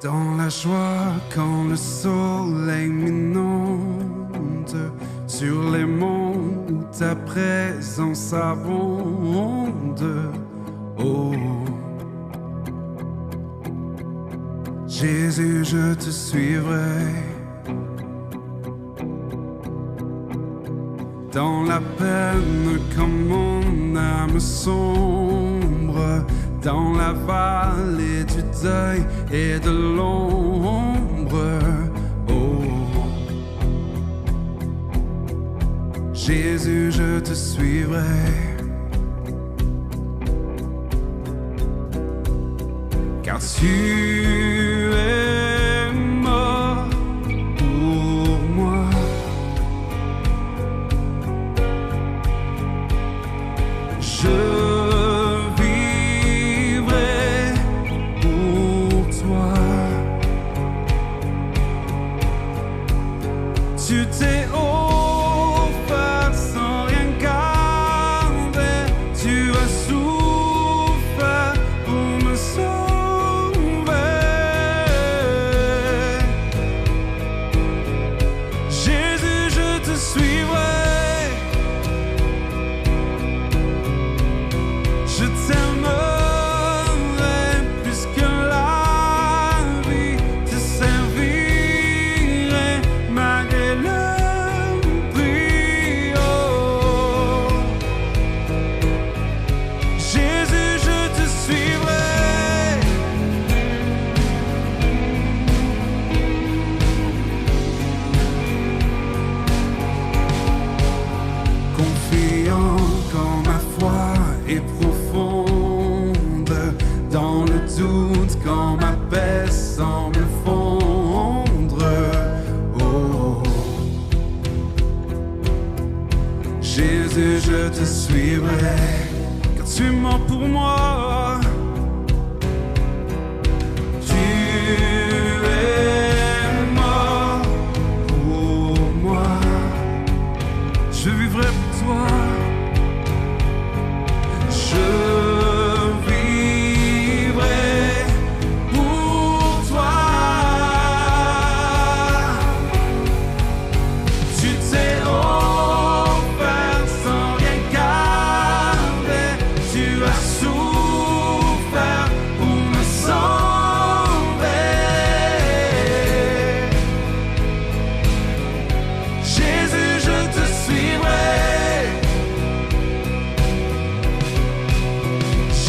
Dans la joie quand le soleil m'inonde, sur les monts où ta présence abonde, oh Jésus, je te suivrai. Dans la peine quand mon âme sombre, dans la vallée du deuil et de l'ombre, oh Jésus, je te suivrai. Car tu es mort pour moi. Je tu t'es offert sans rien garder, tu as souffert pour me sauver. Jésus, je te suivrai, je t'aimerai plus que la vie, te servirai malgré le quand ma foi est profonde, dans le doute quand ma paix semble fondre, oh Jésus, je te suivrai, car tu es mort pour moi. Tu es mort pour moi, je vivrai pour toi. Je vivrai pour toi. Tu t'es offert sans rien garder, tu as souffert pour me sauver. Jésus, je te suivrai.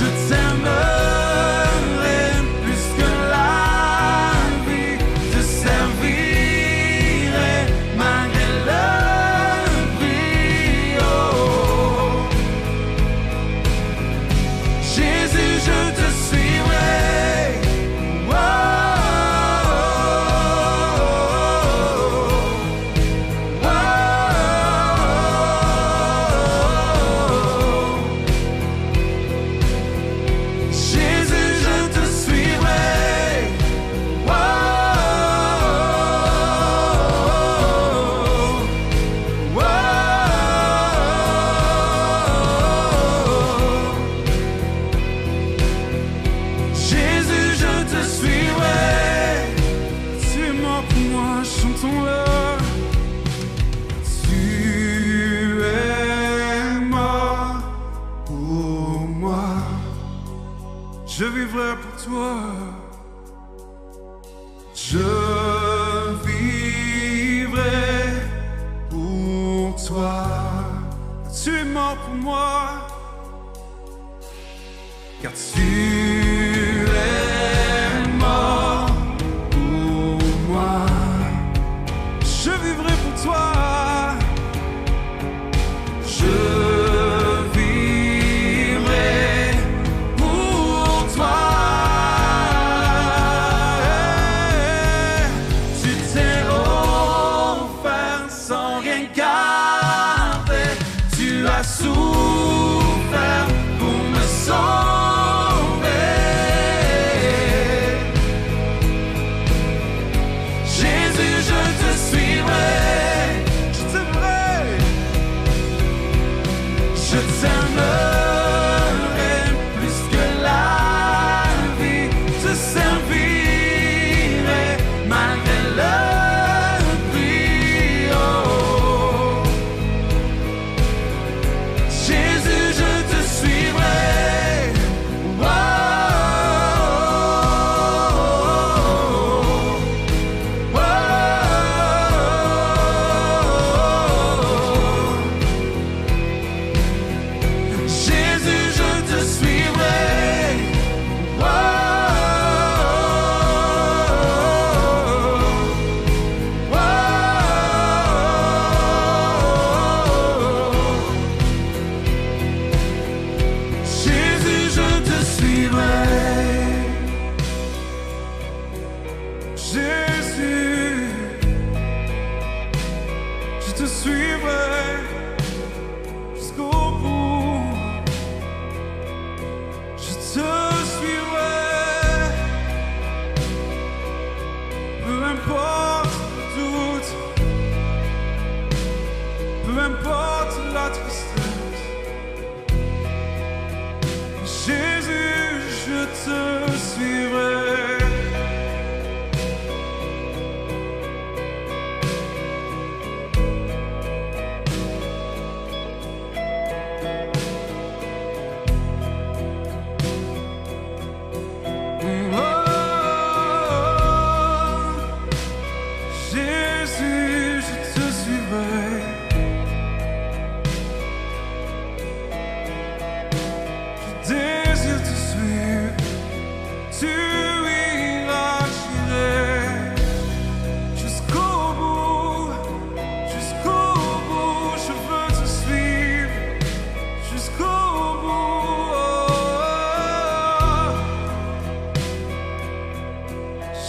Je t'aimerai plus que la vie, te servirai malgré le prix, oh Jésus, je te suivrai, oh, oh, oh, Jésus, je te suivrai, oh, oh, oh, Jésus, je te suivrai. Tu es mort pour moi, chantons-le. Tu es mort pour moi, je vivrai pour toi. Je vivrai pour toi. Tu es mort pour moi, car tu es mort pour moi. Je vivrai pour toi. Je vivrai pour toi.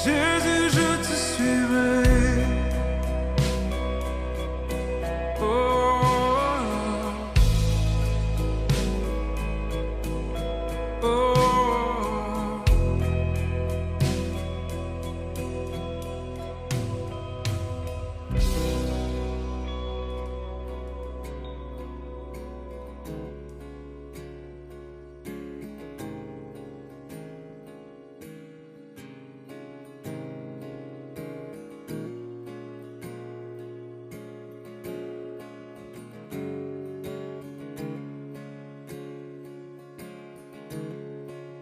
Jésus, je te suivrai. Oh, oh, oh.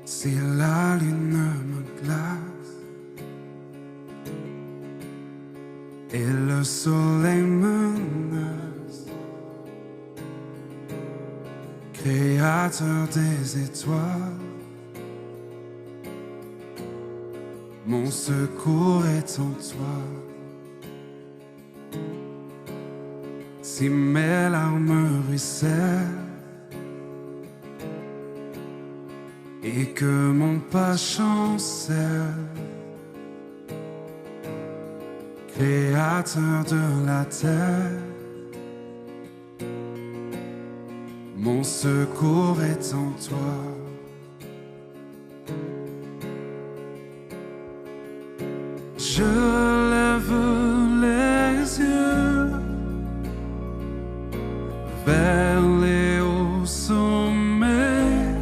Si la lune me glace et le soleil menace, Créateur des étoiles, mon secours est en toi. Si mes larmes ruissellent et que mon pas chancelle, Créateur de la terre, mon secours est en toi. Je lève les yeux vers les hauts sommets.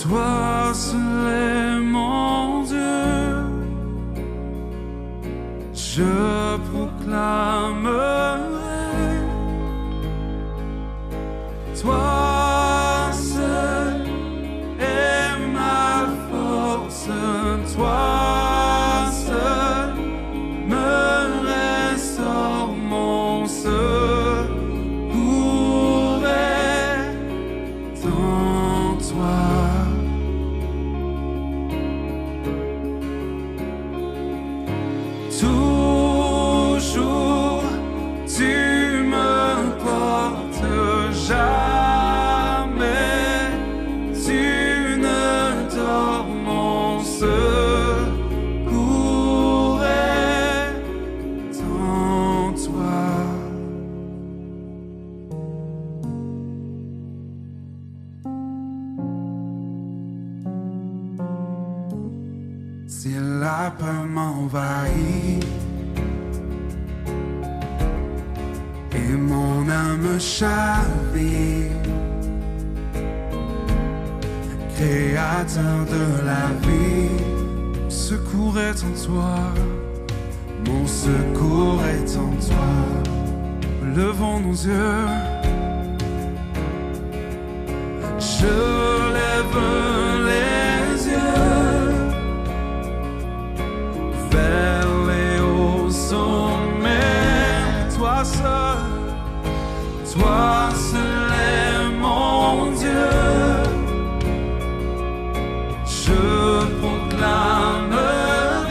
Toi seul est mon Dieu. Je proclamerai. Toi seul est ma force. Toi seul me restaure, mon secours est en toi. Toujours tu me portes, jamais tu ne dors, mon secours est en toi. Si la peur m'envahit et mon âme chavire, Créateur de la vie, mon secours est en toi, mon secours est en toi. Levons nos yeux, je lève les yeux vers les hauts sommets. Toi seul est mon Dieu. Je proclamerai.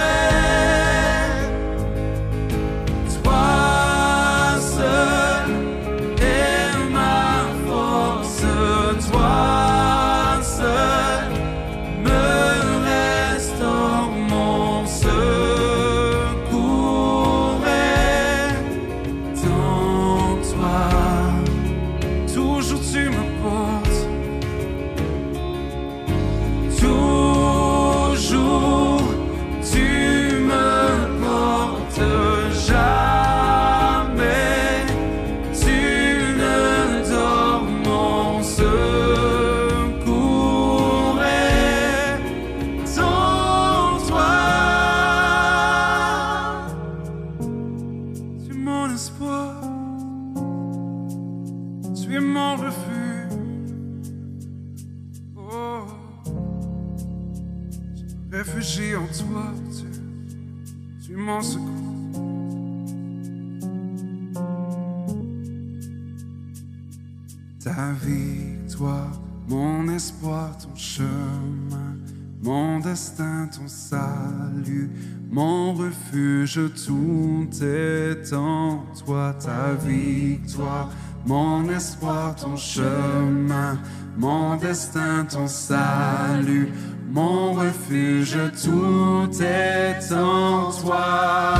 Toi seul est ma force. Toi seul me restaure, mon secours est en toi. Toujours tu me portes, toujours tu me portes, jamais tu ne dors, mon secours est en toi. Tu es mon espoir, tu es mon refuge. Oh, je me réfugie en toi, Dieu. Tu es mon secours. Ta victoire, mon espoir, ton chemin, mon destin, ton salut, mon refuge, tout est en toi. Ta victoire, mon espoir, ton chemin, mon destin, ton salut, mon refuge, tout est en toi.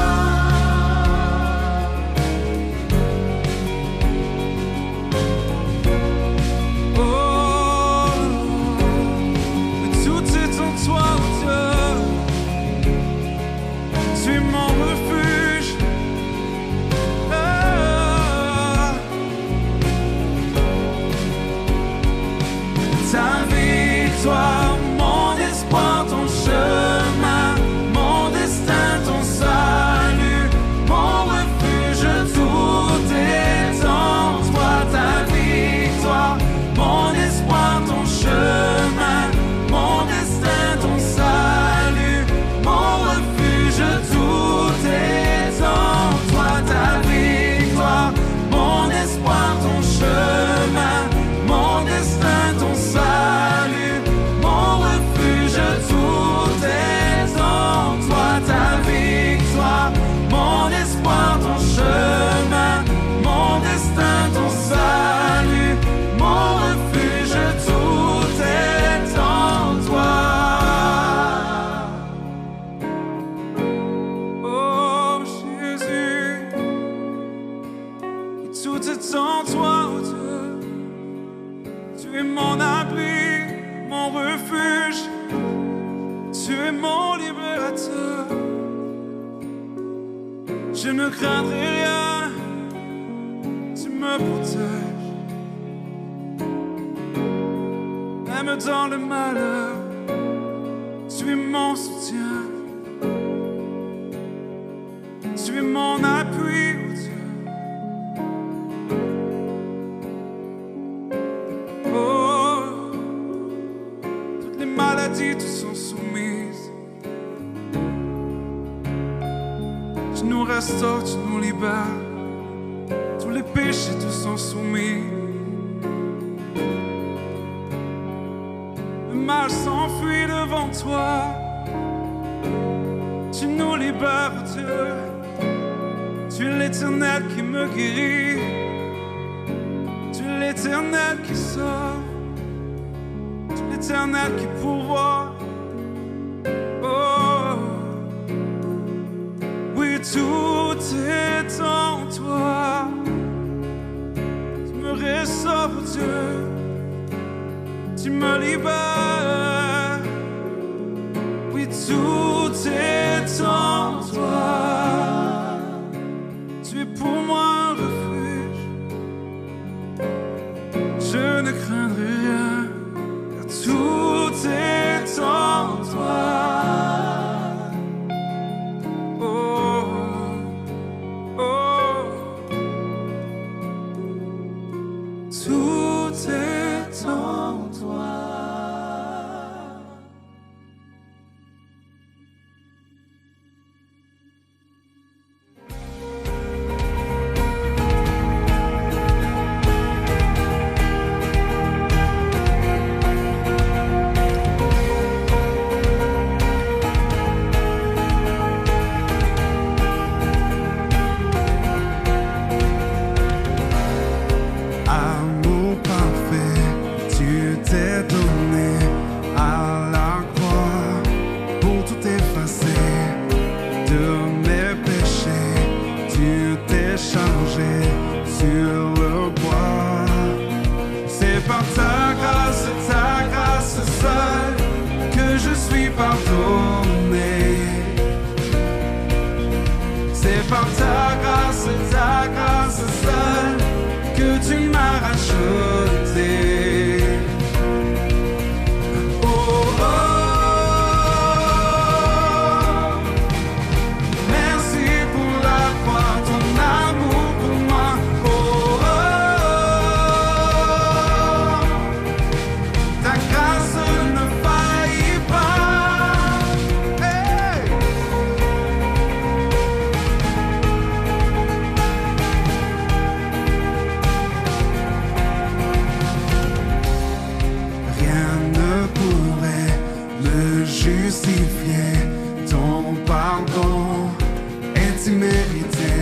Mon espoir, ton chemin, mon destin, ton salut, mon refuge, tout est en toi. Ta victoire, mon espoir, ton chemin, mon destin, ton salut, mon refuge, tout est en toi. Ta victoire, mon espoir, ton chemin, mon destin, ton salut, mon refuge, tout est en toi. Ta victoire, mon espoir, ton chemin, mon destin, ton salut, mon refuge, tout est en toi. Oh Jésus, tout est en toi, oh Dieu. Tu es mon abri, mon refuge, tu es mon libérateur. Je ne craindrai rien, tu me protèges. Même dans le malheur, tu es mon soutien. Tu es mon appui, oh Dieu. Oh, toutes les maladies te sont soumises. Tu nous restaures, tu nous libères. Tous les péchés te sont soumis. Le mal s'enfuit devant toi. Tu nous libères, Dieu. Tu es l'Éternel qui me guérit. Tu es l'Éternel qui sauve. Tu es l'Éternel qui pourvoit. Oh, oui, tout est en toi. Tu me restaures, Dieu. Tu me libères. Oui, tout est en toi. Tu es pour moi un refuge. Je ne craindrai rien, car tout est en toi. Oh, oh, tout est en toi. Amour parfait, tu t'es donné à la croix pour tout effacer de mes péchés. Tu t'es chargé sur le bois. C'est par ta grâce seule que je suis pardonné. C'est par ta grâce seule que tu m'as racheté. Oh, oh, merci pour la croix, ton amour pour moi. Oh, oh, ta grâce ne faillit pas. Hey! Rien ne pourrait me justifier. Ton pardon est immérité.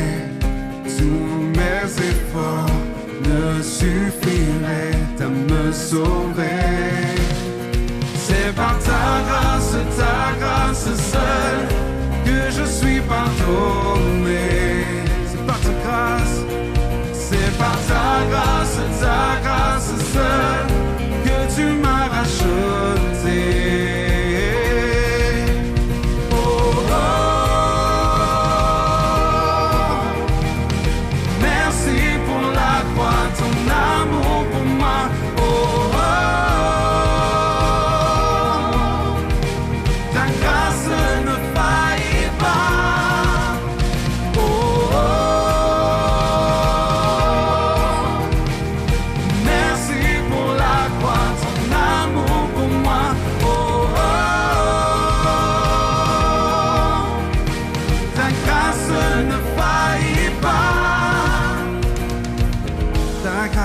Tous mes efforts ne suffiraient à me sauver. C'est par ta grâce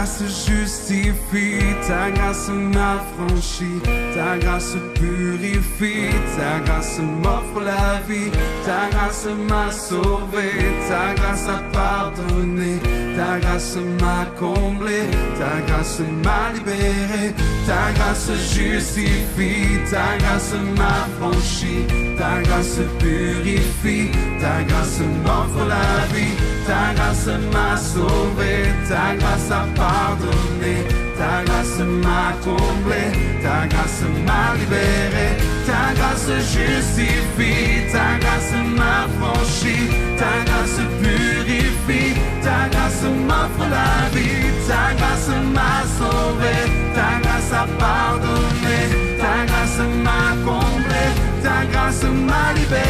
grâce justifie, ta grâce m'affranchit, ta grâce purifie, ta grâce m'offre la vie, ta grâce m'a sauvé, ta grâce a pardonné, ta grâce m'a comblé, ta grâce m'a libéré, ta grâce justifie, ta grâce m'affranchit, ta grâce purifie, ta grâce m'offre la vie, ta grâce m'a sauvé, ta grâce a pardonné, ta grâce m'a comblé, ta grâce m'a libéré, ta grâce justifie, ta grâce m'affranchit, ta grâce purifie, ta grâce m'offre la vie, ta grâce m'a sauvé, ta grâce a pardonné, ta grâce m'a comblé, ta grâce m'a libéré.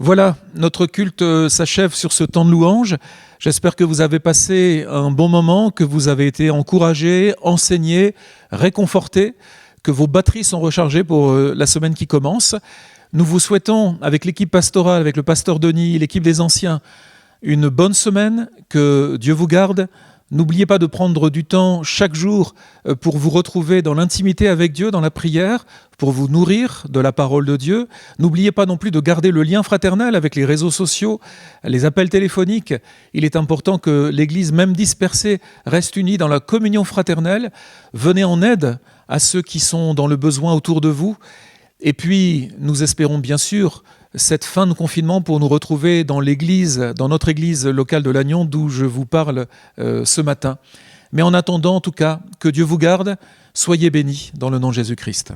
Voilà, notre culte s'achève sur ce temps de louange. J'espère que vous avez passé un bon moment, que vous avez été encouragés, enseignés, réconfortés, que vos batteries sont rechargées pour la semaine qui commence. Nous vous souhaitons, avec l'équipe pastorale, avec le pasteur Denis, l'équipe des anciens, une bonne semaine, que Dieu vous garde. N'oubliez pas de prendre du temps chaque jour pour vous retrouver dans l'intimité avec Dieu, dans la prière, pour vous nourrir de la parole de Dieu. N'oubliez pas non plus de garder le lien fraternel avec les réseaux sociaux, les appels téléphoniques. Il est important que l'Église, même dispersée, reste unie dans la communion fraternelle. Venez en aide à ceux qui sont dans le besoin autour de vous. Et puis, nous espérons bien sûr cette fin de confinement pour nous retrouver dans l'église, dans notre église locale de Lannion, d'où je vous parle ce matin. Mais en attendant, en tout cas, que Dieu vous garde, soyez bénis dans le nom de Jésus-Christ.